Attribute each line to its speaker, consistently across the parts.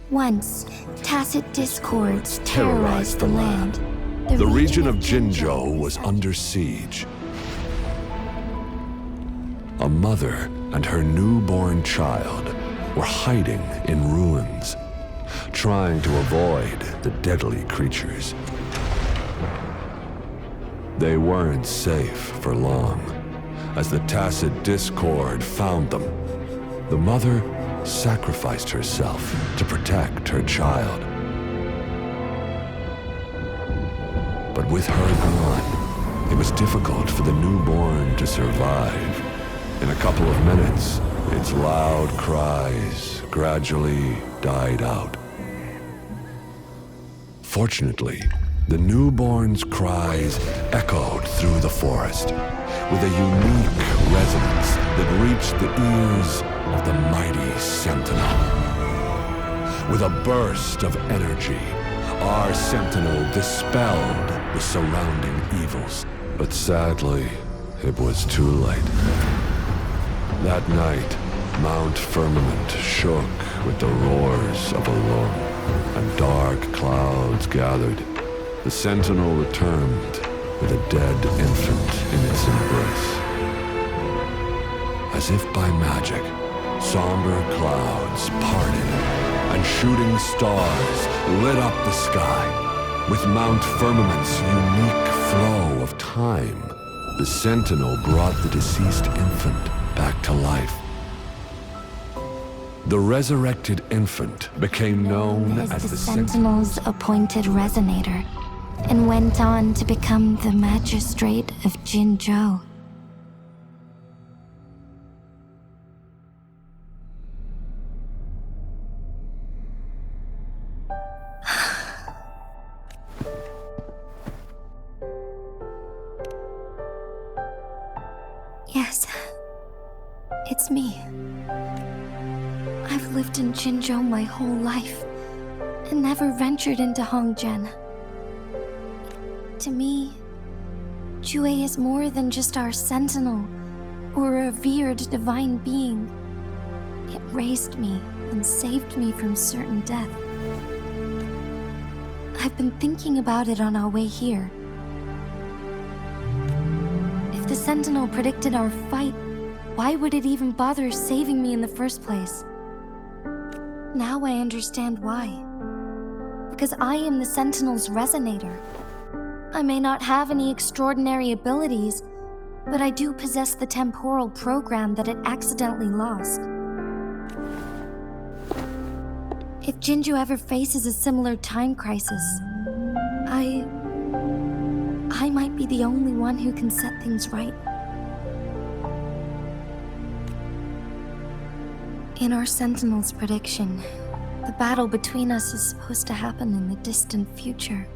Speaker 1: Once, tacit discords terrorized the land.
Speaker 2: The region of Jinzhou was under siege. A mother and her newborn child were hiding in ruins, trying to avoid the deadly creatures. They weren't safe for long, as the tacit discord found them. The mother sacrificed herself to protect her child. But with her gone, it was difficult for the newborn to survive. In a couple of minutes, its loud cries gradually died out. Fortunately, the newborn's cries echoed through the forest with a unique resonance that reached the ears of the mighty Sentinel. With a burst of energy, our Sentinel dispelled the surrounding evils. But sadly, it was too late. That night, Mount Firmament shook with the roars of a lull, and dark clouds gathered. The Sentinel returned with a dead infant in its embrace. As if by magic, somber clouds parted, and shooting stars lit up the sky. With Mount Firmament's unique flow of time, the Sentinel brought the deceased infant back to life. The resurrected infant became known as the
Speaker 1: Sentinel's appointed resonator, and went on to become the magistrate of Jinzhou. Yes, it's me. I've lived in Jinzhou my whole life, and never ventured into Hongzhen. To me, Jue is more than just our sentinel, or a revered divine being. It raised me and saved me from certain death. I've been thinking about it on our way here. If the sentinel predicted our fight, why would it even bother saving me in the first place? Now I understand why. Because I am the sentinel's resonator. I may not have any extraordinary abilities, but I do possess the temporal program that it accidentally lost. If Jinzhou ever faces a similar time crisis, I might be the only one who can set things right. In our Sentinel's prediction, the battle between us is supposed to happen in the distant future.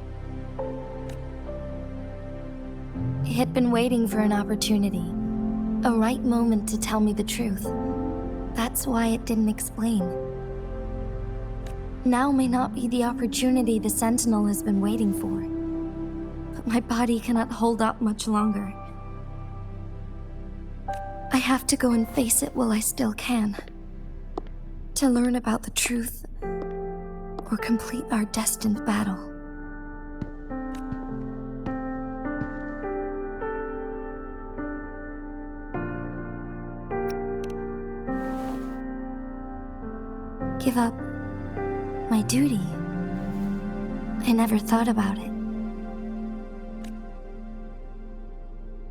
Speaker 1: It had been waiting for an opportunity, a right moment to tell me the truth. That's why it didn't explain. Now may not be the opportunity the Sentinel has been waiting for, but my body cannot hold up much longer. I have to go and face it while I still can, to learn about the truth or complete our destined battle. Give up my duty. I never thought about it.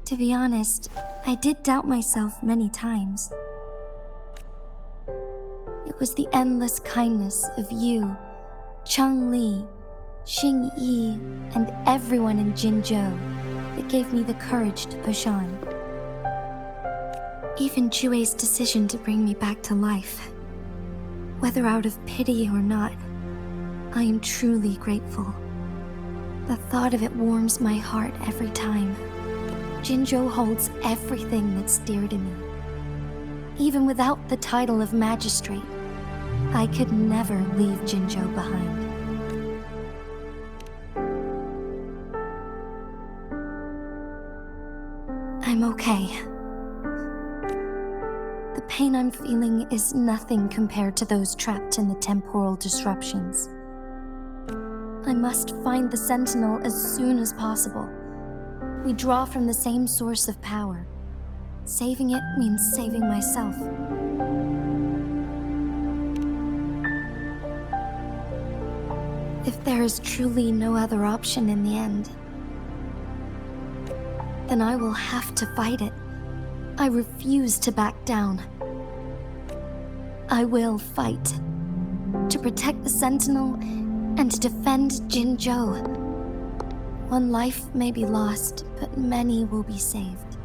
Speaker 1: To be honest, I did doubt myself many times. It was the endless kindness of you, Cheng Li, Xing Yi, and everyone in Jinzhou that gave me the courage to push on. Even Jue's decision to bring me back to life. Whether out of pity or not, I am truly grateful. The thought of it warms my heart every time. Jinzhou holds everything that's dear to me. Even without the title of magistrate, I could never leave Jinzhou behind. I'm okay. The pain I'm feeling is nothing compared to those trapped in the temporal disruptions. I must find the Sentinel as soon as possible. We draw from the same source of power. Saving it means saving myself. If there is truly no other option in the end, then I will have to fight it. I refuse to back down. I will fight. To protect the Sentinel and to defend Jinzhou. One life may be lost, but many will be saved.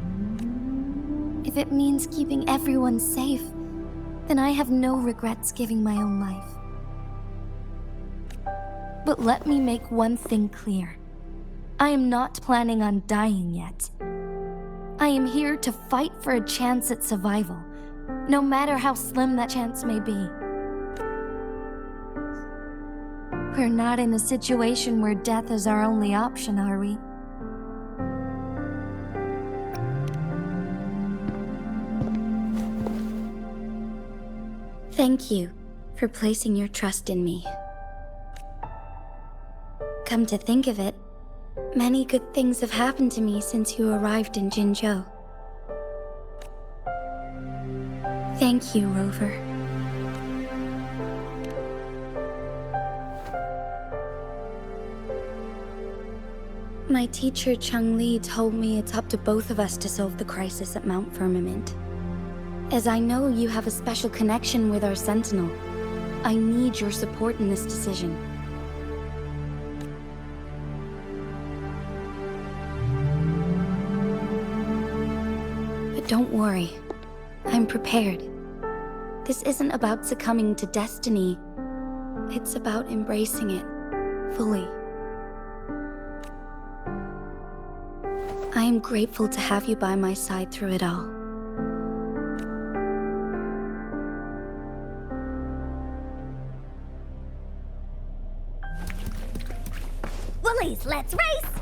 Speaker 1: If it means keeping everyone safe, then I have no regrets giving my own life. But let me make one thing clear. I am not planning on dying yet. I am here to fight for a chance at survival, no matter how slim that chance may be. We're not in a situation where death is our only option, are we? Thank you for placing your trust in me. Come to think of it, many good things have happened to me since you arrived in Jinzhou. Thank you, Rover. My teacher Changli told me it's up to both of us to solve the crisis at Mount Firmament. As I know you have a special connection with our Sentinel, I need your support in this decision. But don't worry, I'm prepared. This isn't about succumbing to destiny. It's about embracing it fully. I am grateful to have you by my side through it all.
Speaker 3: Woolies, let's race!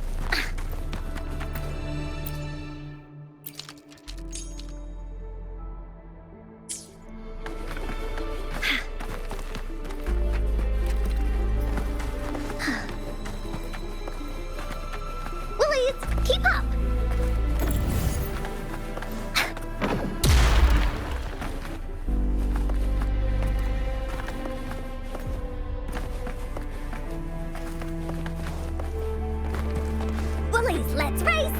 Speaker 3: Woolies, keep up! Woolies, let's race!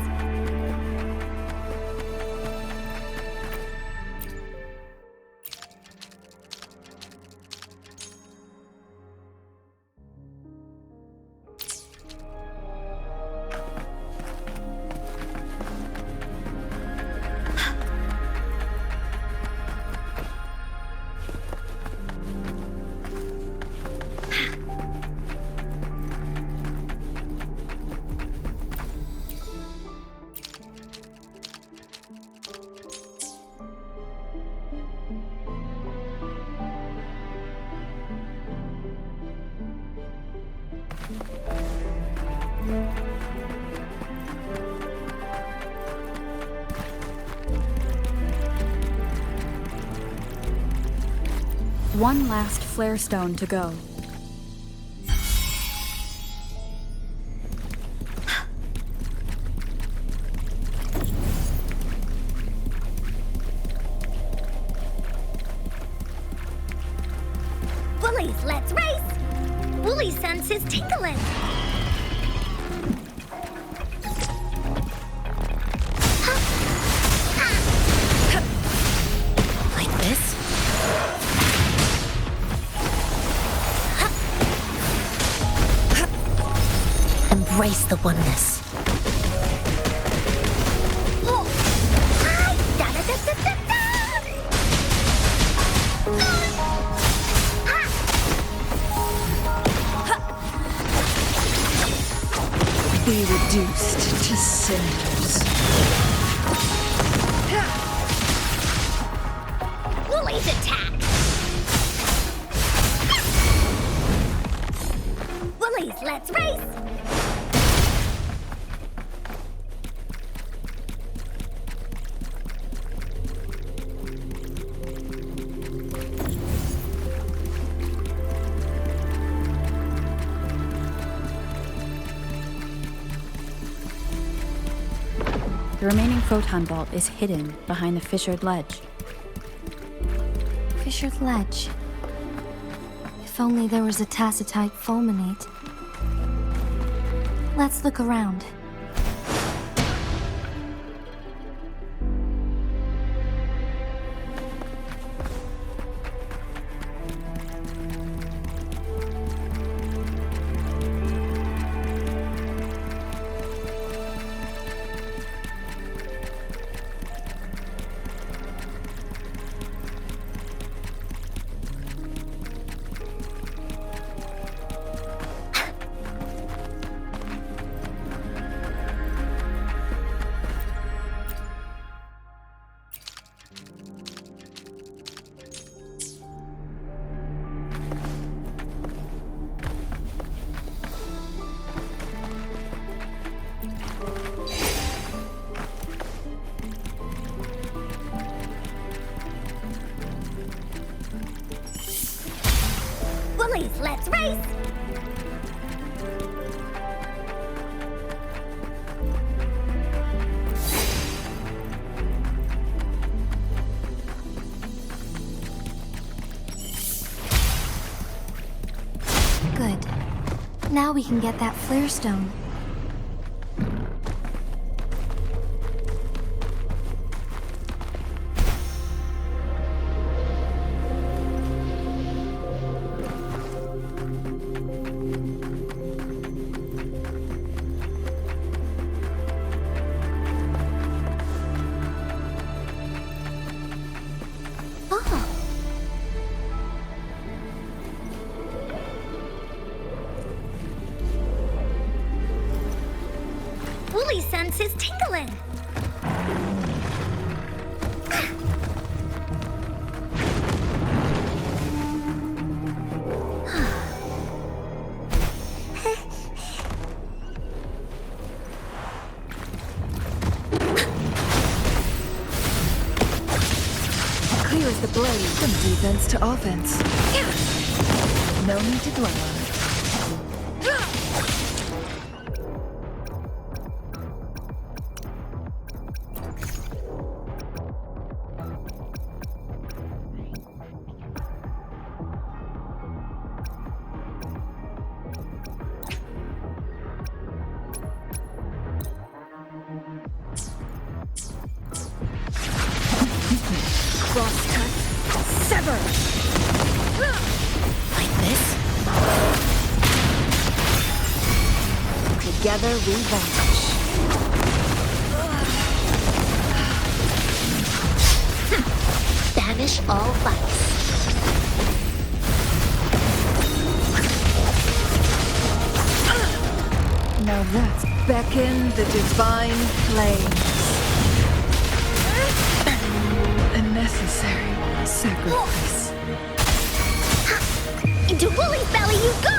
Speaker 4: One last flare stone to go.
Speaker 3: Woolies, let's race! Wooly sense is tingling! Like this? Embrace the oneness.
Speaker 4: Be reduced to cinders.
Speaker 3: Woolies attack! let's race!
Speaker 4: The remaining photon bolt is hidden behind the fissured ledge.
Speaker 1: Fissured ledge. If only there was a tacitite fulminate. Let's look around.
Speaker 3: Woolies, let's race!
Speaker 1: Good. Now we can get that flare stone.
Speaker 3: Wooly sense is tingling.
Speaker 4: Clear as the blade. From defense to offense. No need to dwell on it. Cross cut. Sever!
Speaker 3: Like this?
Speaker 4: Together we vanish.
Speaker 3: Banish all vice.
Speaker 4: Now that's beckon the divine flames. A necessary sacrifice.
Speaker 3: Into Wooly's belly you go!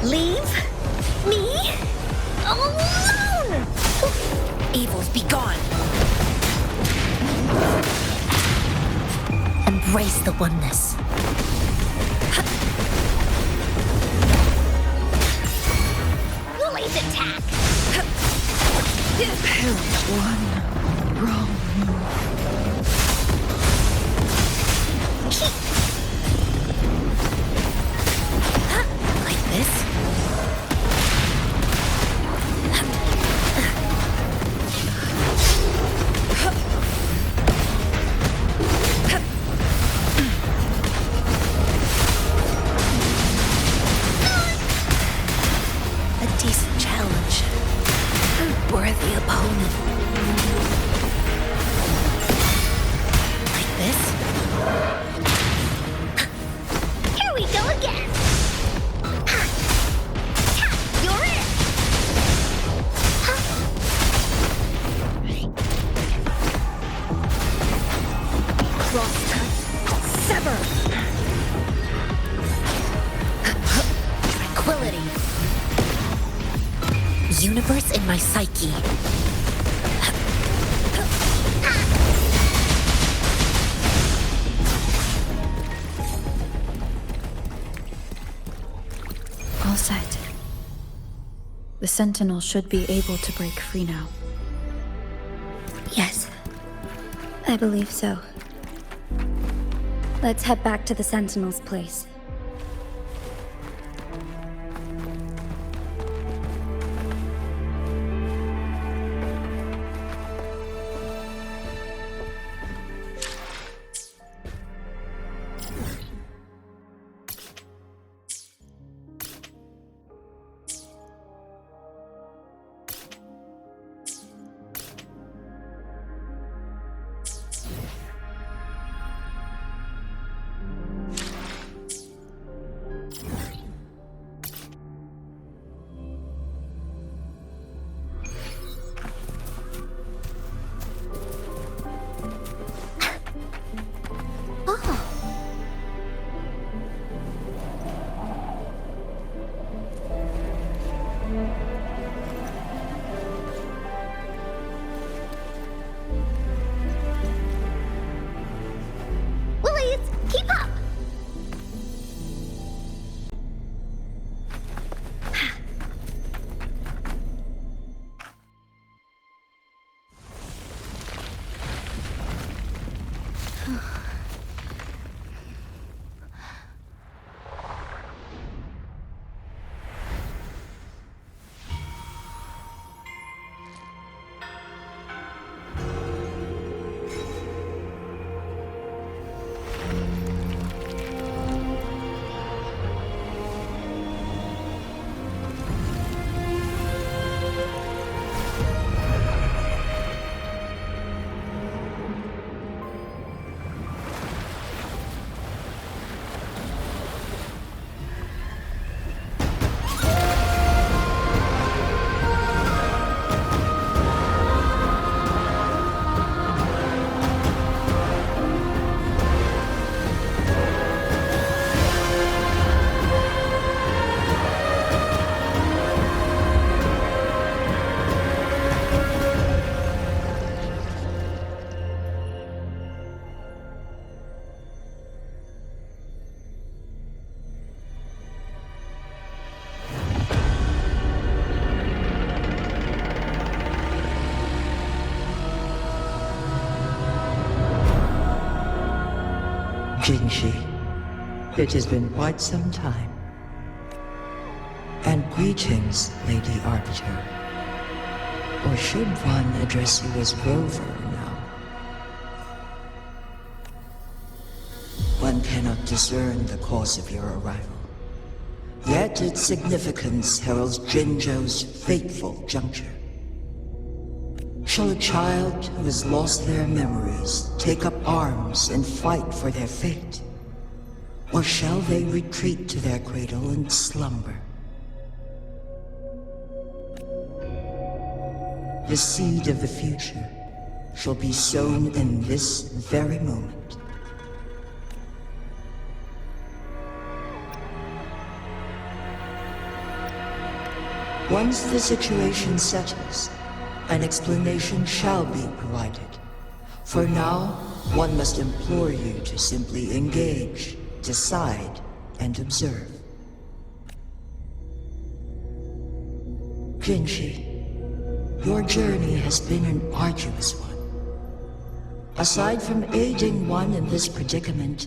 Speaker 3: Leave me alone!
Speaker 5: Evils be gone.
Speaker 3: Embrace the oneness. Wooly's attack!
Speaker 4: Perish one wrong move.
Speaker 3: Like this? A decent challenge. Worthy opponent.
Speaker 5: universe in my psyche.
Speaker 4: All set. The Sentinel should be able to break free now.
Speaker 1: Yes, I believe so. Let's head back to the Sentinel's place.
Speaker 3: Woolies, keep up!
Speaker 6: Jinhsi, it has been quite some time. And greetings, Lady Arbiter. Or should one address you as Rover now? One cannot discern the cause of your arrival. Yet its significance heralds Jinzhou's fateful juncture. Shall a child who has lost their memories take up arms and fight for their fate? Or shall they retreat to their cradle and slumber? The seed of the future shall be sown in this very moment. Once the situation settles, an explanation shall be provided. For now, one must implore you to simply engage, decide, and observe. Jinhsi, your journey has been an arduous one. Aside from aiding one in this predicament,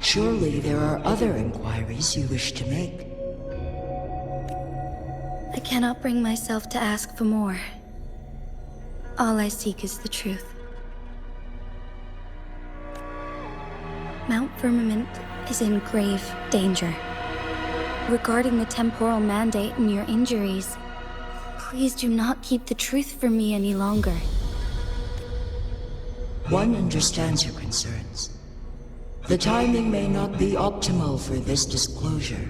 Speaker 6: surely there are other inquiries you wish to make.
Speaker 1: I cannot bring myself to ask for more. All I seek is the truth. Mount Firmament is in grave danger. Regarding the temporal mandate and your injuries, please do not keep the truth from me any longer.
Speaker 6: One understands your concerns. The timing may not be optimal for this disclosure.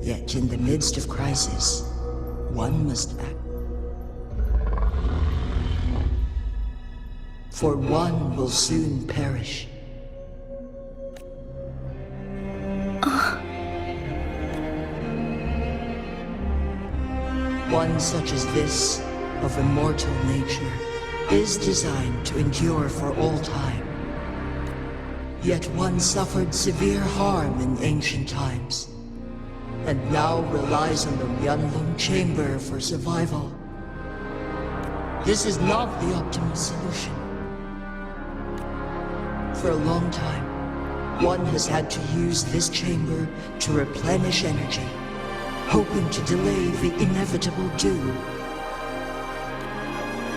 Speaker 6: Yet in the midst of crisis, one must act. For one will soon perish. One such as this, of immortal nature, is designed to endure for all time. Yet one suffered severe harm in ancient times, and now relies on the Myeonlong Chamber for survival. This is not the optimal solution. For a long time, one has had to use this chamber to replenish energy, hoping to delay the inevitable doom.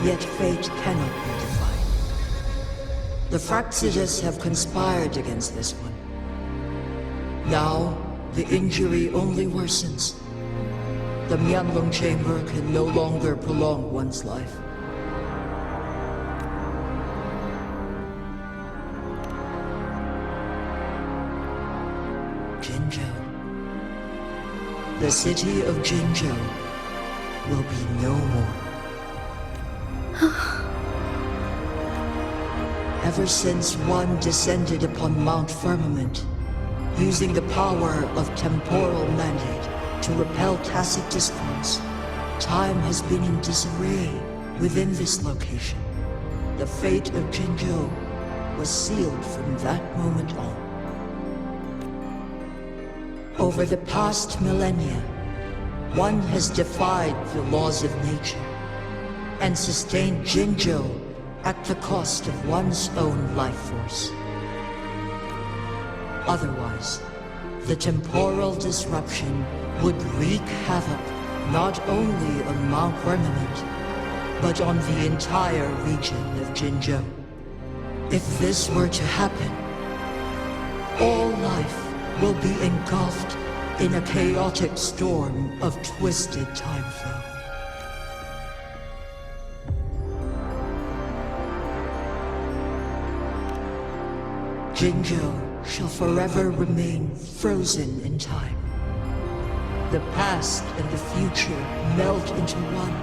Speaker 6: Yet fate cannot be defied. The Fraxidus have conspired against this one. Now, the injury only worsens. The Myeonlong Chamber can no longer prolong one's life. Jinzhou. The city of Jinzhou will be no more. Ever since one descended upon Mount Firmament, using the power of temporal mandate to repel tacit discords, time has been in disarray within this location. The fate of Jinzhou was sealed from that moment on. Over the past millennia, one has defied the laws of nature and sustained Jinzhou at the cost of one's own life force. Otherwise, the temporal disruption would wreak havoc not only on Mount Firmament, but on the entire region of Jinzhou. If this were to happen, all life will be engulfed in a chaotic storm of twisted time flow. Jinzhou shall forever remain frozen in time. The past and the future melt into one,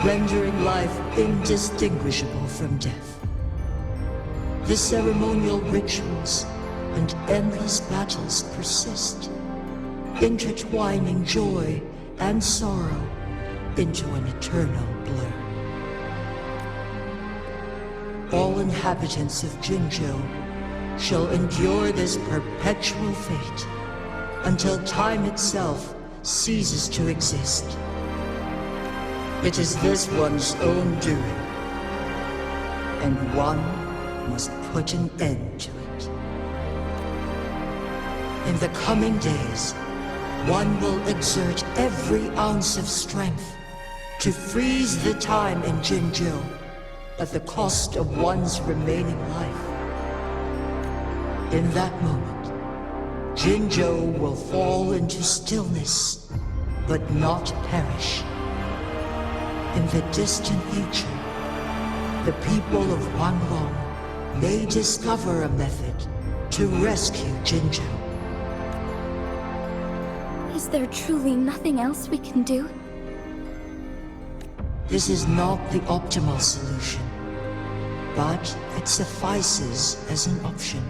Speaker 6: rendering life indistinguishable from death. The ceremonial rituals and endless battles persist, intertwining joy and sorrow into an eternal blur. All inhabitants of Jinzhou shall endure this perpetual fate until time itself ceases to exist. It is this one's own doing, and one must put an end to it. In the coming days, one will exert every ounce of strength to freeze the time in Jinzhou at the cost of one's remaining life. In that moment, Jinzhou will fall into stillness, but not perish. In the distant future, the people of Wanlong may discover a method to rescue Jinzhou.
Speaker 1: Is there truly nothing else we can do?
Speaker 6: This is not the optimal solution, but it suffices as an option.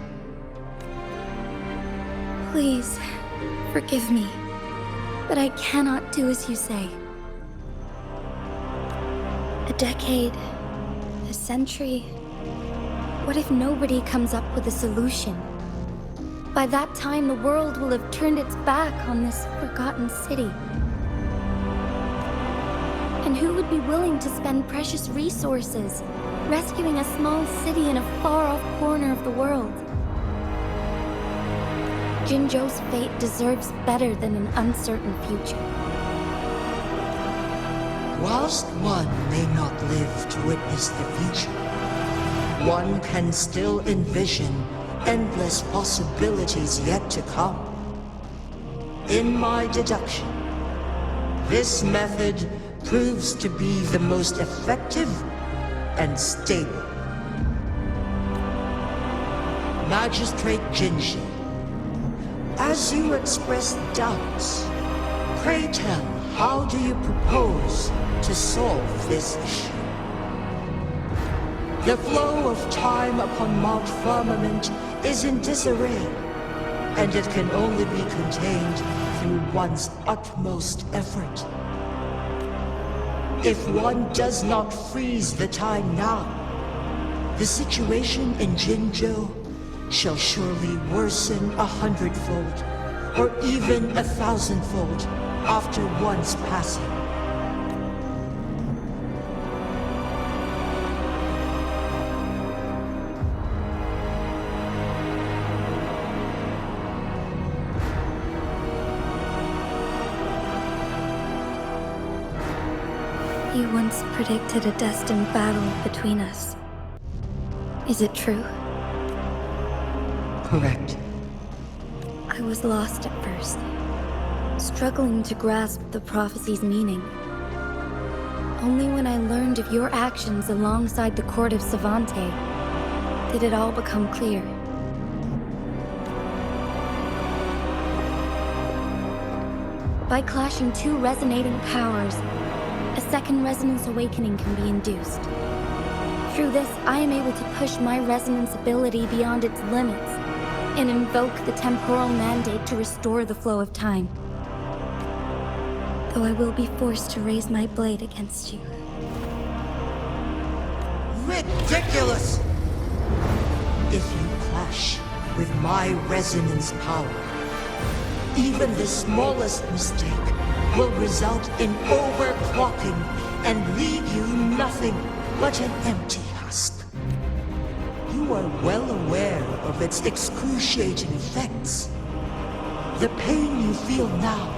Speaker 1: Please, forgive me, but I cannot do as you say. A decade, a century. What if nobody comes up with a solution? By that time, the world will have turned its back on this forgotten city. And who would be willing to spend precious resources rescuing a small city in a far-off corner of the world? Jinzhou's fate deserves better than an uncertain future.
Speaker 6: Whilst one may not live to witness the future, one can still envision endless possibilities yet to come. In my deduction, this method proves to be the most effective and stable. Magistrate Jinhsi, as you express doubts, pray tell, how do you propose to solve this issue? The flow of time upon Mount Firmament is in disarray, and it can only be contained through one's utmost effort. If one does not freeze the time now, the situation in Jinzhou shall surely worsen 100-fold, or even 1,000-fold, after one's passing.
Speaker 1: You once predicted a destined battle between us. Is it true?
Speaker 6: Correct.
Speaker 1: I was lost at first, struggling to grasp the prophecy's meaning. Only when I learned of your actions alongside the court of Savante did it all become clear. By clashing two resonating powers, a second resonance awakening can be induced. Through this, I am able to push my resonance ability beyond its limits and invoke the temporal mandate to restore the flow of time. Though I will be forced to raise my blade against you.
Speaker 6: Ridiculous! If you clash with my resonance power, even the smallest mistake will result in overclocking and leave you nothing but an empty husk. You are well aware of its excruciating effects. The pain you feel now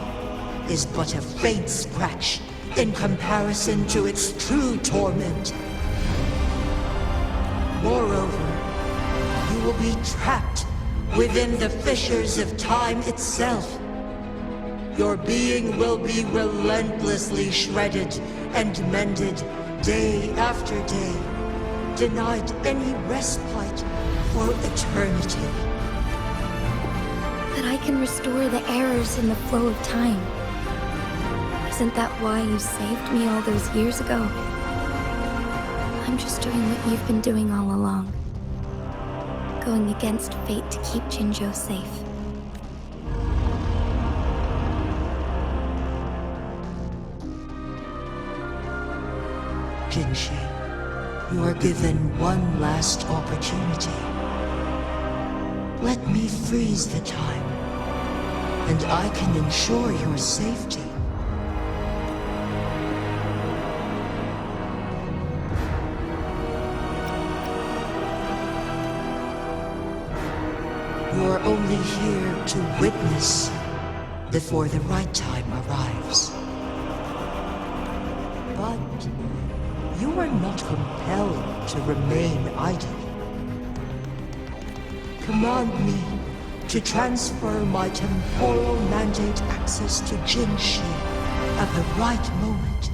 Speaker 6: is but a faint scratch in comparison to its true torment. Moreover, you will be trapped within the fissures of time itself. Your being will be relentlessly shredded and mended day after day, denied any respite for eternity.
Speaker 1: That I can restore the errors in the flow of time. Isn't that why you saved me all those years ago? I'm just doing what you've been doing all along. Going against fate to keep Jinzhou safe.
Speaker 6: Jinhsi, you are given one last opportunity. Let me freeze the time, and I can ensure your safety. You are only here to witness before the right time arrives. But you are not compelled to remain idle. Command me to transfer my temporal mandate access to Jinhsi at the right moment.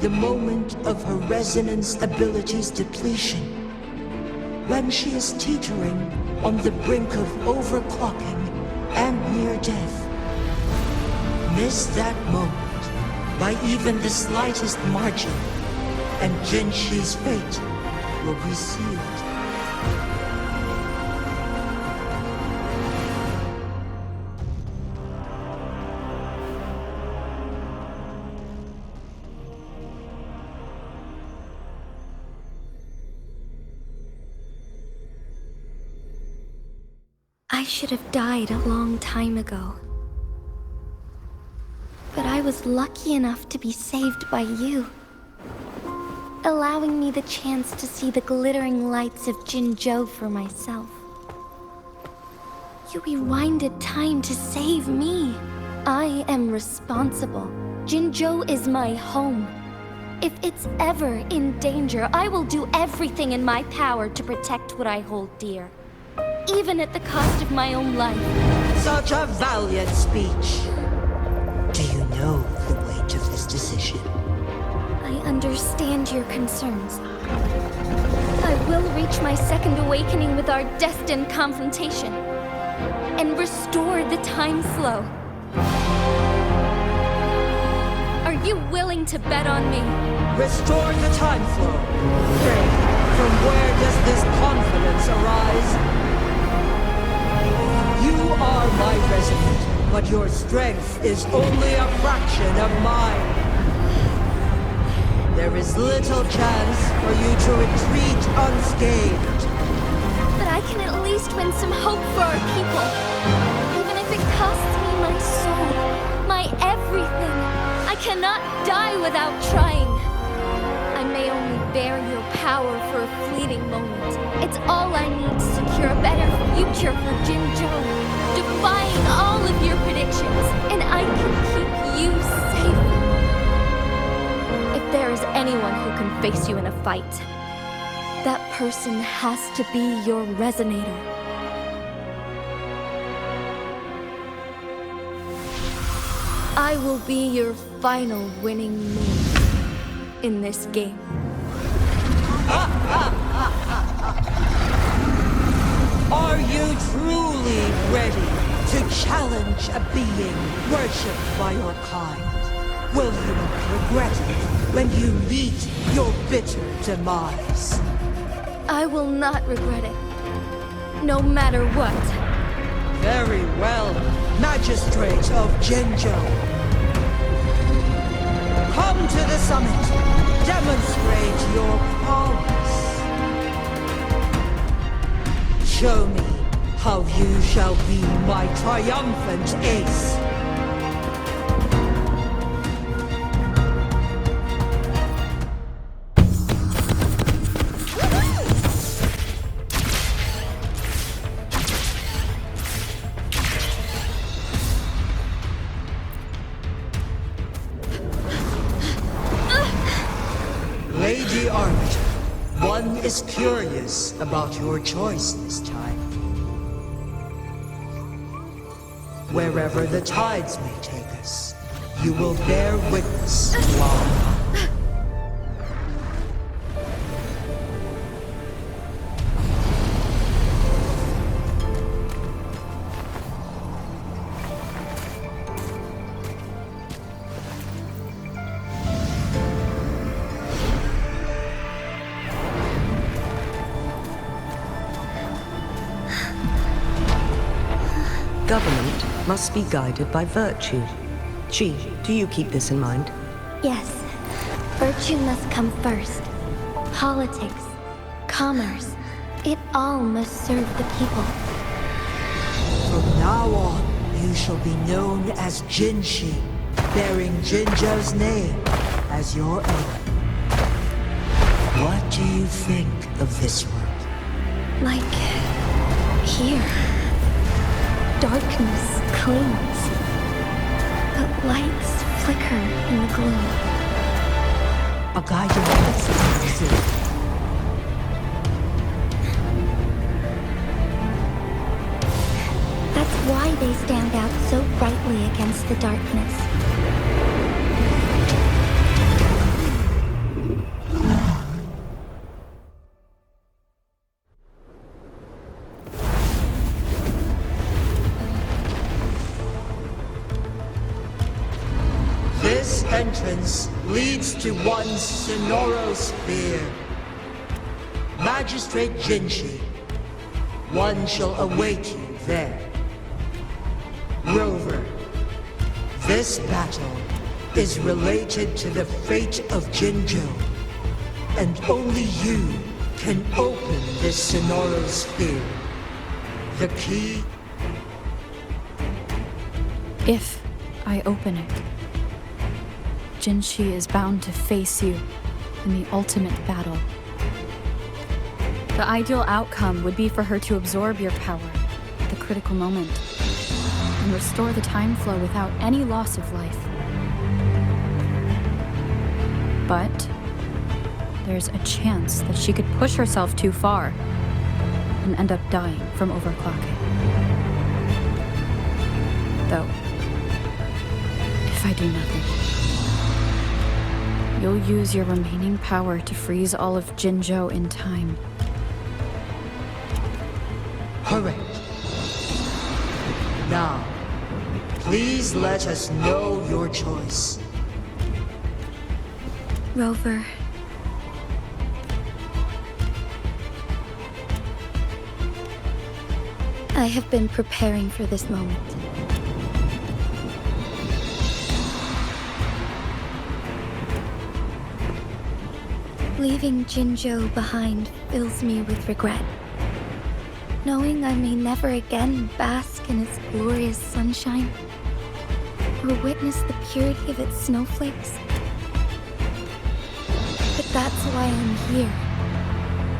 Speaker 6: The moment of her resonance ability's depletion, when she is teetering on the brink of overclocking and near death. Miss that moment by even the slightest margin, and Jinhsi's fate will be sealed.
Speaker 1: I should have died a long time ago. But I was lucky enough to be saved by you, allowing me the chance to see the glittering lights of Jinzhou for myself. You rewinded time to save me. I am responsible. Jinzhou is my home. If it's ever in danger, I will do everything in my power to protect what I hold dear, even at the cost of my own life.
Speaker 6: Such a valiant speech. Do you know the weight of this decision?
Speaker 1: I understand your concerns. I will reach my second awakening with our destined confrontation and restore the time flow. Are you willing to bet on me?
Speaker 6: Restore the time flow. Pray, from where does this confidence arise? You are my resident, but your strength is only a fraction of mine. There is little chance for you to retreat unscathed.
Speaker 1: But I can at least win some hope for our people. Even if it costs me my soul, my everything. I cannot die without trying. I may only bear your power for a fleeting moment. It's all I need to secure a better future for Jinzhou. Defying all of your predictions, and I can keep you safe. If there is anyone who can face you in a fight, that person has to be your resonator. I will be your final winning move in this game.
Speaker 6: Are you truly ready to challenge a being worshipped by your kind? Will you regret it when you meet your bitter demise?
Speaker 1: I will not regret it, no matter what.
Speaker 6: Very well, Magistrate of Jinzhou. Come to the summit. Demonstrate your prowess. Show me how you shall be my triumphant ace. Lady Arbiter, one is curious about your choice this time. Wherever the tides may take us, you will bear witness while...
Speaker 7: Government must be guided by virtue. Chi, do you keep this in mind?
Speaker 1: Yes, virtue must come first. Politics, commerce, it all must serve the people.
Speaker 6: From now on, you shall be known as Jinhsi, bearing Jinzhou's name as your own. What do you think of this world?
Speaker 1: Like here. Darkness clings, but lights flicker in the gloom.
Speaker 6: A guiding message.
Speaker 1: That's why they stand out so brightly against the darkness.
Speaker 6: This entrance leads to one Sonoro Sphere. Magistrate Jinhsi, one shall await you there. Rover, this battle is related to the fate of Jinzhou, and only you can open this Sonoro Sphere. The key...
Speaker 8: If I open it, Jinhsi is bound to face you in the ultimate battle. The ideal outcome would be for her to absorb your power at the critical moment and restore the time flow without any loss of life. But there's a chance that she could push herself too far and end up dying from overclocking. Though, if I do nothing, you'll use your remaining power to freeze all of Jinzhou in time.
Speaker 6: Correct. Now, please let us know your choice.
Speaker 1: Rover. I have been preparing for this moment. Leaving Jinzhou behind fills me with regret. Knowing I may never again bask in its glorious sunshine, or witness the purity of its snowflakes. But that's why I'm here.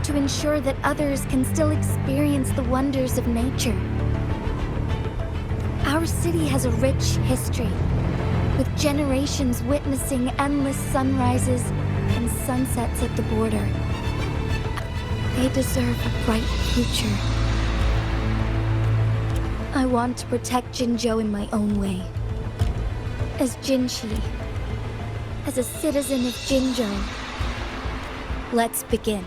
Speaker 1: To ensure that others can still experience the wonders of nature. Our city has a rich history, with generations witnessing endless sunrises and sunsets at the border. They deserve a bright future. I want to protect Jinzhou in my own way. As Jinhsi, as a citizen of Jinzhou. Let's begin.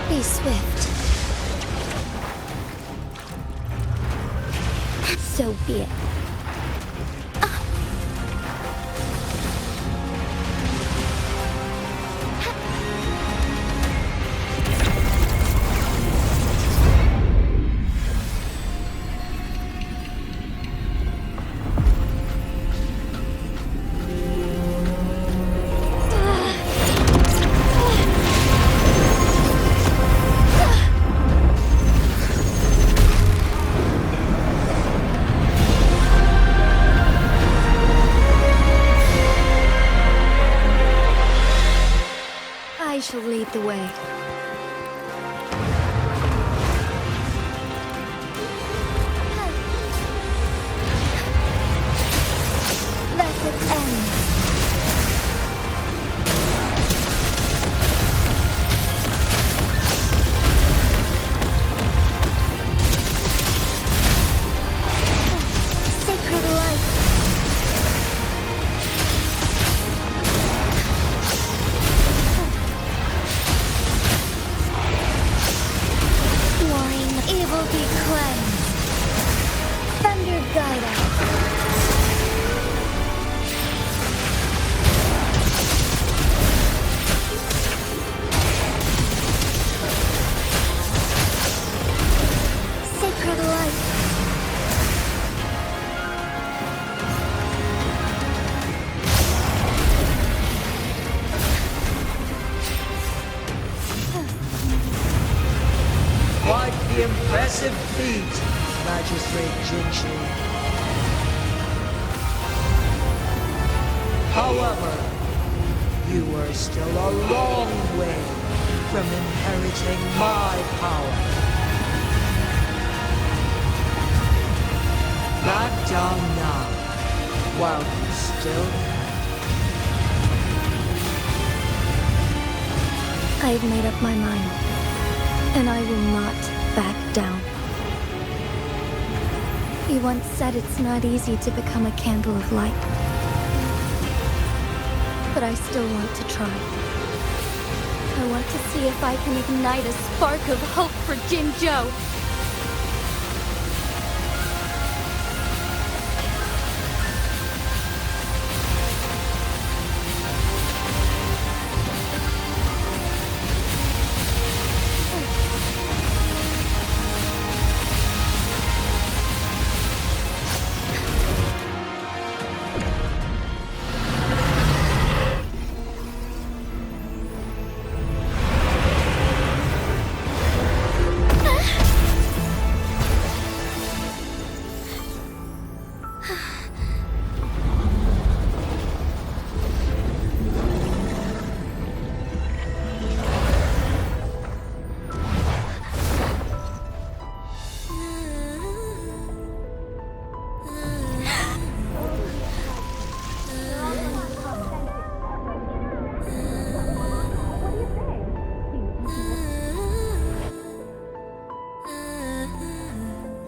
Speaker 1: Be swift. So be it. I shall lead the way. Let it end. Sacred light. Evil be cleansed. Thunder guide us. Sacred light.
Speaker 6: Quite the impressive feat, Magistrate Jinhsi. However, you were still a long way from inheriting my power. Back down now, while you still can.
Speaker 1: I've made up my mind. And I will not back down. He once said it's not easy to become a candle of light. But I still want to try. I want to see if I can ignite a spark of hope for Jinzhou.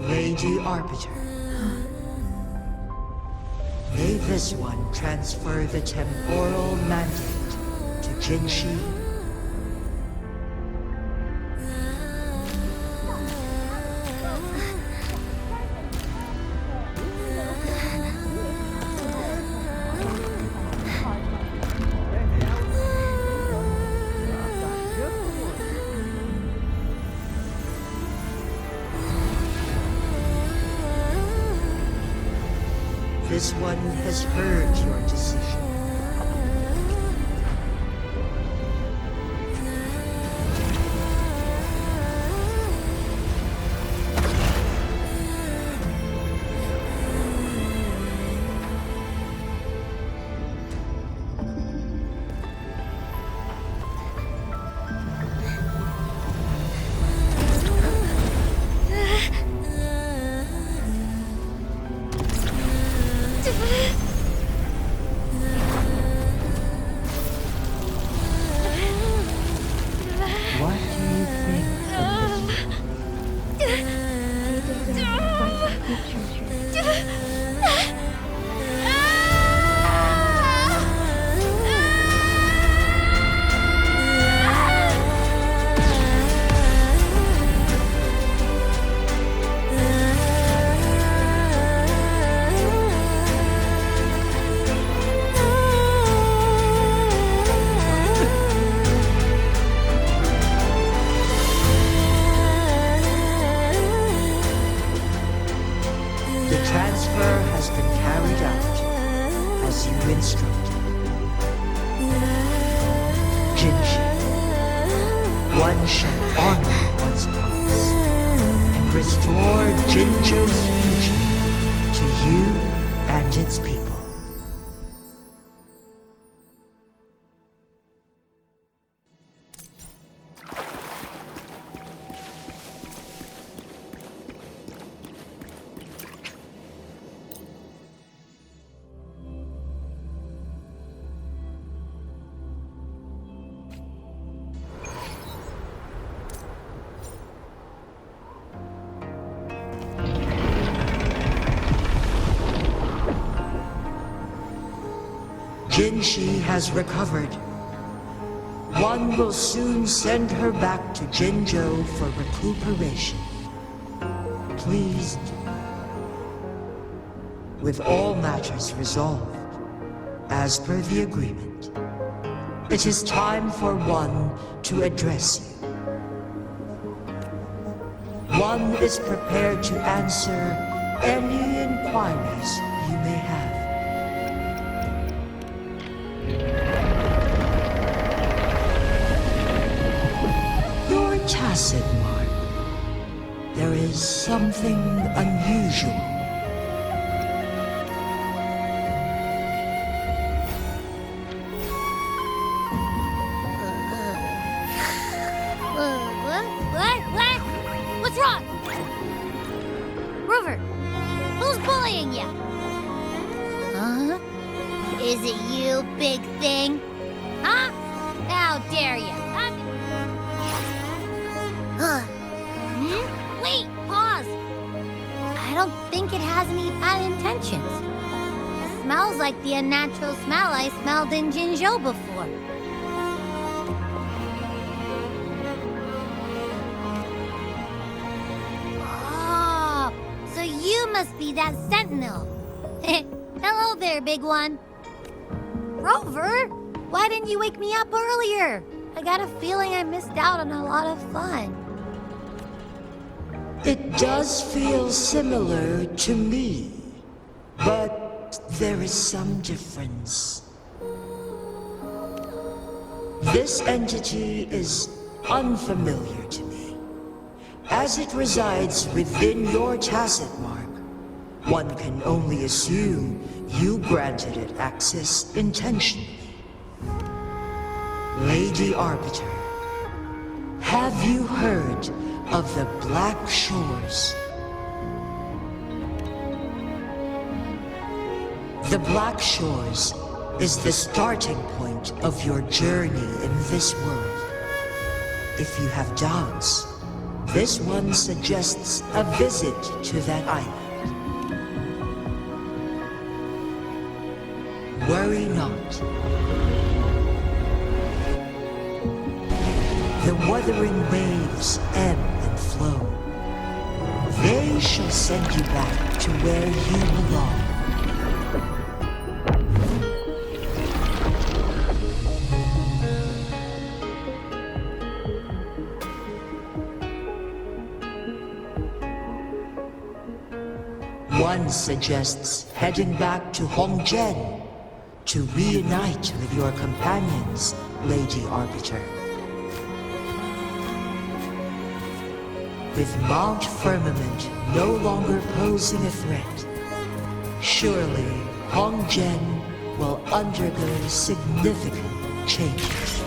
Speaker 6: Lady Arbiter. May this one transfer the temporal mandate to Jinhsi? This one has heard your decision. One shall honor one's promise and restore Jinzhou's future to you and its people. Jinhsi has recovered. One will soon send her back to Jinzhou for recuperation. Pleased with all matters resolved, as per the agreement, it is time for one to address you. One is prepared to answer any inquiries you may have. Tacit, Mark. There is something unusual.
Speaker 3: What? What's wrong? Rover, who's bullying you? Huh? Is it you, big thing? Huh? How dare you? Wait, pause. I don't think it has any bad intentions. It smells like the unnatural smell I smelled in Jinzhou before. You must be that sentinel. Hello there, big one. Rover, why didn't you wake me up earlier? I got a feeling I missed out on a lot of fun.
Speaker 6: It does feel similar to me, but there is some difference. This entity is unfamiliar to me, as it resides within your tacit mark. One can only assume you granted it access intentionally. Lady Arbiter, have you heard of the Black Shores? The Black Shores is the starting point of your journey in this world. If you have doubts, this one suggests a visit to that island. Worry not. The wuthering waves ebb and flow. They shall send you back to where you belong. One suggests heading back to Hongzhen to reunite with your companions, Lady Arbiter. With Mount Firmament no longer posing a threat, surely Hongzhen will undergo significant changes.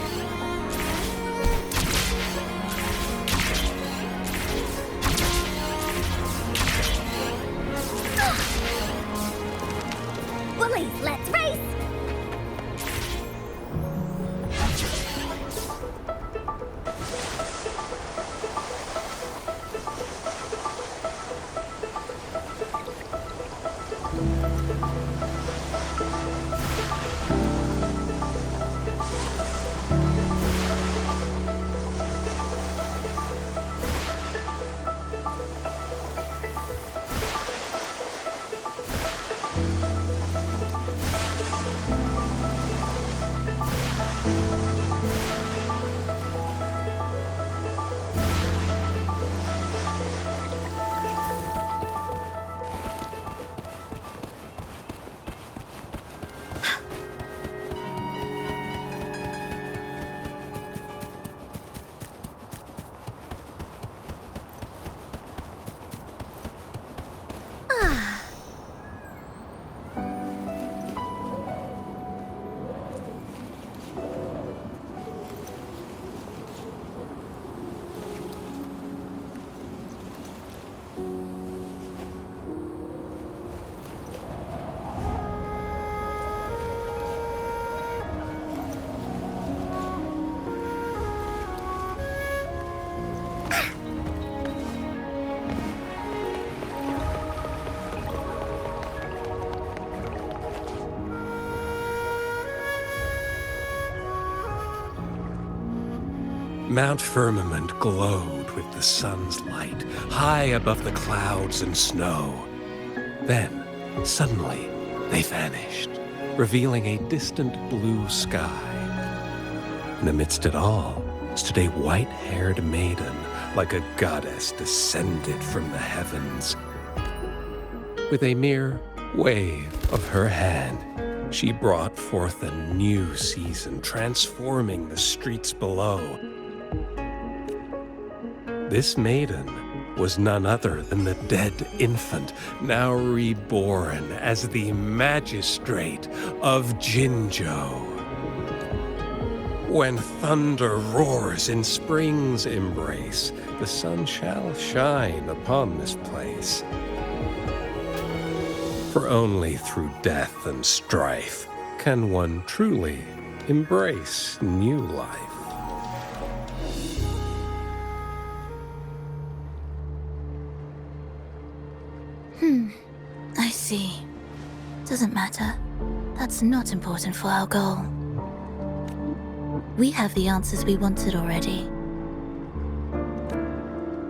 Speaker 3: Bullies, let's race!
Speaker 9: Mount Firmament glowed with the sun's light, high above the clouds and snow. Then, suddenly, they vanished, revealing a distant blue sky. And amidst it all stood a white-haired maiden, like a goddess descended from the heavens. With a mere wave of her hand, she brought forth a new season, transforming the streets below. This maiden was none other than the dead infant, now reborn as the magistrate of Jinzhou. When thunder roars in spring's embrace, the sun shall shine upon this place. For only through death and strife can one truly embrace new life.
Speaker 10: I see. Doesn't matter. That's not important for our goal. We have the answers we wanted already.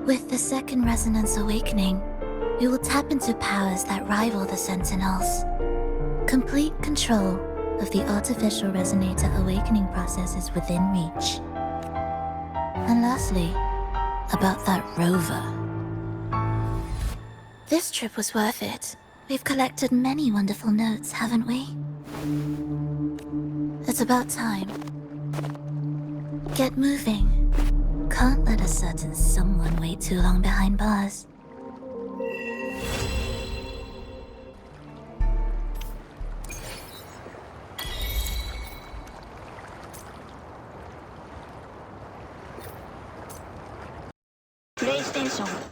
Speaker 10: With the second resonance awakening, we will tap into powers that rival the Sentinels. Complete control of the artificial resonator awakening process is within reach. And lastly, about that rover. This trip was worth it. We've collected many wonderful notes, haven't we? It's about time. Get moving. Can't let a certain someone wait too long behind bars.
Speaker 3: PlayStation